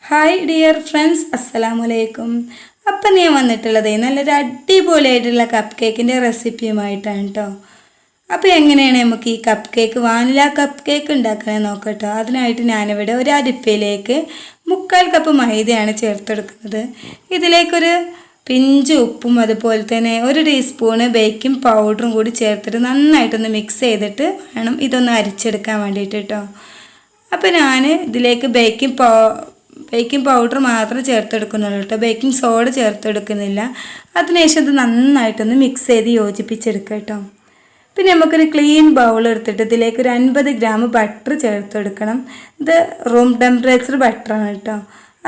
Hi dear friends, അസ്സലാമലൈക്കും. അപ്പം ഞാൻ വന്നിട്ടുള്ളത് നല്ലൊരു അടിപൊളിയായിട്ടുള്ള കപ്പ് കേക്കിൻ്റെ റെസിപ്പിയുമായിട്ടാണ് കേട്ടോ. അപ്പോൾ എങ്ങനെയാണ് നമുക്ക് ഈ cup cake vanilla cup cake ഉണ്ടാക്കണേ നോക്കട്ടോ. അതിനായിട്ട് ഞാനിവിടെ ഒരു അരിപ്പയിലേക്ക് 3/4 കപ്പ് മൈദയാണ് ചേർത്തെടുക്കുന്നത്. ഇതിലേക്കൊരു പിഞ്ച് ഉപ്പും അതുപോലെ തന്നെ 1 ടീസ്പൂണ് ബേക്കിംഗ് പൗഡറും കൂടി ചേർത്തിട്ട് നന്നായിട്ടൊന്ന് മിക്സ് ചെയ്തിട്ട് വേണം ഇതൊന്ന് അരിച്ചെടുക്കാൻ വേണ്ടിയിട്ട് കേട്ടോ. അപ്പോൾ ഞാൻ ഇതിലേക്ക് ബേക്കിംഗ് പൗഡർ മാത്രം ചേർത്തെടുക്കുന്നുള്ളൂ കേട്ടോ. ബേക്കിംഗ് സോഡ ചേർത്തെടുക്കുന്നില്ല. അതിനുശേഷം ഇത് നന്നായിട്ടൊന്ന് മിക്സ് ചെയ്ത് യോജിപ്പിച്ചെടുക്കുക കേട്ടോ. പിന്നെ നമുക്കൊരു ക്ലീൻ ബൗൾ എടുത്തിട്ട് ഇതിലേക്ക് ഒരു 50 ഗ്രാം ബട്ടർ ചേർത്തെടുക്കണം. ഇത് റൂം ടെമ്പറേച്ചർ ബട്ടറാണ് കേട്ടോ.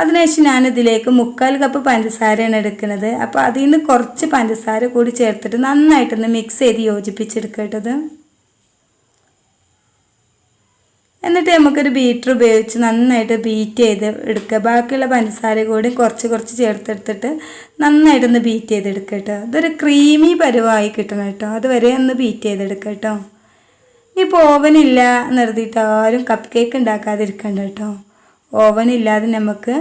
അതിനുശേഷം ഞാനിതിലേക്ക് 3/4 കപ്പ് പഞ്ചസാരയാണ് എടുക്കുന്നത്. അപ്പോൾ അതിൽ നിന്ന് കുറച്ച് പഞ്ചസാര കൂടി ചേർത്തിട്ട് നന്നായിട്ടൊന്ന് മിക്സ് ചെയ്ത് യോജിപ്പിച്ചെടുക്കുക കേട്ടത്. എന്നിട്ട് നമുക്കൊരു ബീറ്റർ ഉപയോഗിച്ച് നന്നായിട്ട് ബീറ്റ് ചെയ്ത് എടുക്കുക. ബാക്കിയുള്ള പഞ്ചസാര കൂടി കുറച്ച് ചേർത്തെടുത്തിട്ട് നന്നായിട്ടൊന്ന് ബീറ്റ് ചെയ്തെടുക്കുക കേട്ടോ. ഇതൊരു ക്രീമി പരുവായി കിട്ടണം കേട്ടോ. അതുവരെ ഒന്ന് ബീറ്റ് ചെയ്തെടുക്കുക കേട്ടോ. ഇപ്പോൾ ഓവനില്ല നിർത്തിയിട്ട് ആരും കപ്പ് കേക്ക് ഉണ്ടാക്കാതിരിക്കണ്ട കേട്ടോ. ഓവനില്ലാതെ നമുക്ക്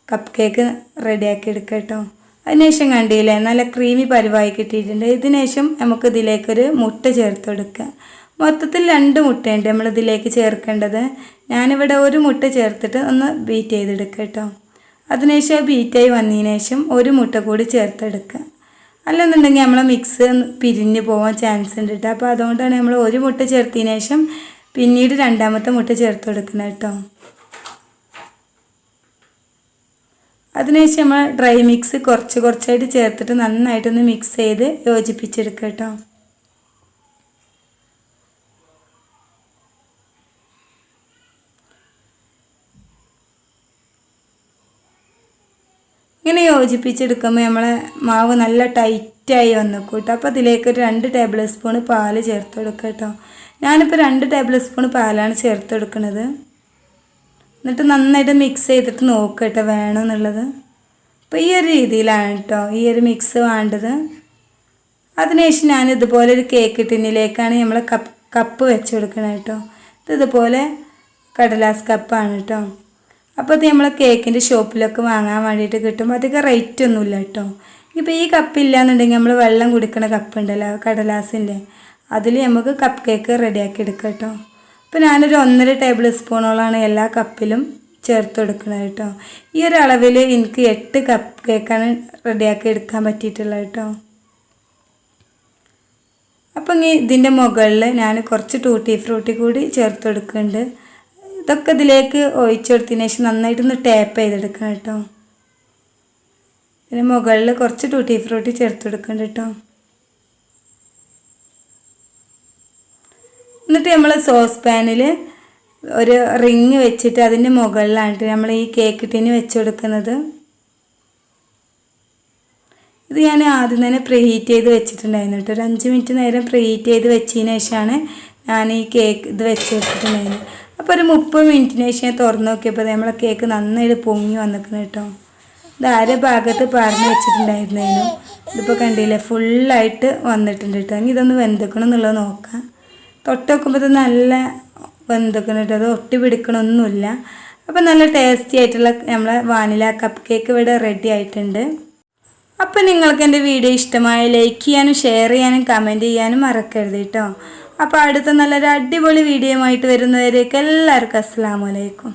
കപ്പ് കേക്ക് റെഡിയാക്കി എടുക്കുക കേട്ടോ. അതിനുശേഷം കണ്ടില്ലേ നല്ല ക്രീമി പരുവായി കിട്ടിയിട്ടുണ്ട്. ഇതിനുശേഷം നമുക്ക് ഇതിലേക്കൊരു മുട്ട ചേർത്തെടുക്കുക. മൊത്തത്തിൽ 2 മുട്ടയുണ്ട് നമ്മളിതിലേക്ക് ചേർക്കേണ്ടത്. ഞാനിവിടെ 1 മുട്ട ചേർത്തിട്ട് ഒന്ന് ബീറ്റ് ചെയ്തെടുക്കുക കേട്ടോ. അതിനുശേഷം ബീറ്റായി വന്നതിന് ശേഷം 1 മുട്ട കൂടി ചേർത്തെടുക്കുക. അല്ലെന്നുണ്ടെങ്കിൽ നമ്മളെ മിക്സ് പിരിഞ്ഞ് പോകാൻ ചാൻസ് ഉണ്ട് കേട്ടോ. അപ്പോൾ അതുകൊണ്ടാണ് നമ്മൾ 1 മുട്ട ചേർത്തതിന് ശേഷം പിന്നീട് 2ാമത്തെ മുട്ട ചേർത്തെടുക്കുന്നത് കേട്ടോ. അതിനുശേഷം നമ്മൾ ഡ്രൈ മിക്സ് കുറച്ചായിട്ട് ചേർത്തിട്ട് നന്നായിട്ടൊന്ന് മിക്സ് ചെയ്ത് യോജിപ്പിച്ചെടുക്കുക കേട്ടോ. ഇങ്ങനെ യോജിപ്പിച്ചെടുക്കുമ്പോൾ നമ്മളെ മാവ് നല്ല ടൈറ്റായി വന്നു കേട്ടോ. അപ്പോൾ അതിലേക്ക് ഒരു 2 ടേബിൾ സ്പൂൺ പാൽ ചേർത്ത് കൊടുക്കുക കേട്ടോ. ഞാനിപ്പോൾ 2 ടേബിൾ സ്പൂൺ പാലാണ് ചേർത്ത് കൊടുക്കുന്നത്. എന്നിട്ട് നന്നായിട്ട് മിക്സ് ചെയ്തിട്ട് നോക്കുക കേട്ടോ വേണമെന്നുള്ളത്. അപ്പോൾ ഈ ഒരു രീതിയിലാണ് കേട്ടോ ഈ ഒരു മിക്സ് വേണ്ടത്. അതിനുശേഷം ഞാൻ ഇതുപോലെ ഒരു കേക്ക് ടിന്നിലേക്കാണ് നമ്മൾ കപ്പ് വെച്ച് കൊടുക്കുന്നത് കേട്ടോ. ഇതുപോലെ കടലാസ് കപ്പാണ് കേട്ടോ. അപ്പോൾ ഇത് നമ്മൾ കേക്കിൻ്റെ ഷോപ്പിലൊക്കെ വാങ്ങാൻ വേണ്ടിയിട്ട് കിട്ടും. അധികം റേറ്റ് ഒന്നുമില്ല കേട്ടോ. ഇപ്പോൾ ഈ കപ്പില്ല എന്നുണ്ടെങ്കിൽ നമ്മൾ വെള്ളം കുടിക്കുന്ന കപ്പ് ഉണ്ടല്ലോ കടലാസിൻ്റെ, അതിൽ നമുക്ക് കപ്പ് കേക്ക് റെഡിയാക്കി എടുക്കാം കേട്ടോ. അപ്പോൾ ഞാനൊരു 1.5 ടേബിൾ സ്പൂണോളാണ് എല്ലാ കപ്പിലും ചേർത്ത് കൊടുക്കുന്നത് കേട്ടോ. ഈ ഒരു അളവിൽ എനിക്ക് 8 കപ്പ് കേക്കാണ് റെഡിയാക്കി എടുക്കാൻ പറ്റിയിട്ടുള്ളത് കേട്ടോ. അപ്പം ഇതിൻ്റെ മുകളിൽ ഞാൻ കുറച്ച് ടൂട്ടി ഫ്രൂട്ടി കൂടി ചേർത്ത് കൊടുക്കുന്നുണ്ട്. ഇതൊക്കെ ഇതിലേക്ക് ഒഴിച്ചു കൊടുത്തതിന് ശേഷം നന്നായിട്ടൊന്ന് ടാപ്പ് ചെയ്തെടുക്കണം കേട്ടോ. ഇതിന് മുകളിൽ കുറച്ച് ടൂട്ടി ഫ്രൂട്ടി ചേർത്ത് കൊടുക്കുന്നുണ്ട് കേട്ടോ. എന്നിട്ട് നമ്മൾ സോസ് പാനിൽ ഒരു റിങ് വെച്ചിട്ട് അതിൻ്റെ മുകളിലാണ് നമ്മൾ ഈ കേക്ക് ടിന് വെച്ച് കൊടുക്കുന്നത്. ഇത് ഞാൻ ആദ്യം തന്നെ പ്രീഹീറ്റ് ചെയ്ത് വെച്ചിട്ടുണ്ടായിരുന്നു കേട്ടോ. ഒരു 5 മിനിറ്റ് നേരം പ്രീഹീറ്റ് ചെയ്ത് വെച്ചതിന് ശേഷമാണ് ഞാൻ ഈ കേക്ക് ഇത് വെച്ച് വെച്ചിട്ടുണ്ടായിരുന്നു. അപ്പോൾ ഒരു 30 മിനിറ്റിന് ശേഷം തുറന്ന് നോക്കിയപ്പോൾ നമ്മളെ കേക്ക് നന്നായിട്ട് പൊങ്ങി വന്നിരിക്കണം കേട്ടോ. ഇത് അര ഭാഗത്ത് പറഞ്ഞ് വെച്ചിട്ടുണ്ടായിരുന്നതിനും ഇതിപ്പോൾ കണ്ടില്ലേ ഫുള്ളായിട്ട് വന്നിട്ടുണ്ട് കേട്ടോ. ഇനി ഇതൊന്ന് വെന്തിക്കണം എന്നുള്ളത് നോക്കാം. തൊട്ട് വെക്കുമ്പോൾ ഇത് നല്ല വെന്തിക്കണം കേട്ടോ. അത് ഒട്ടി പിടിക്കണമൊന്നുമില്ല. അപ്പോൾ നല്ല ടേസ്റ്റി ആയിട്ടുള്ള നമ്മളെ വാനില കപ്പ് കേക്ക് ഇവിടെ റെഡി ആയിട്ടുണ്ട്. അപ്പോൾ നിങ്ങൾക്ക് എൻ്റെ വീഡിയോ ഇഷ്ടമായ ലൈക്ക് ചെയ്യാനും ഷെയർ ചെയ്യാനും കമൻറ്റ് ചെയ്യാനും മറക്കരുത് കേട്ടോ. അപ്പോൾ അടുത്ത നല്ലൊരു അടിപൊളി വീഡിയോ ആയിട്ട് വരുന്നവരേക്ക് എല്ലാവർക്കും അസ്സലാമു അലൈക്കും.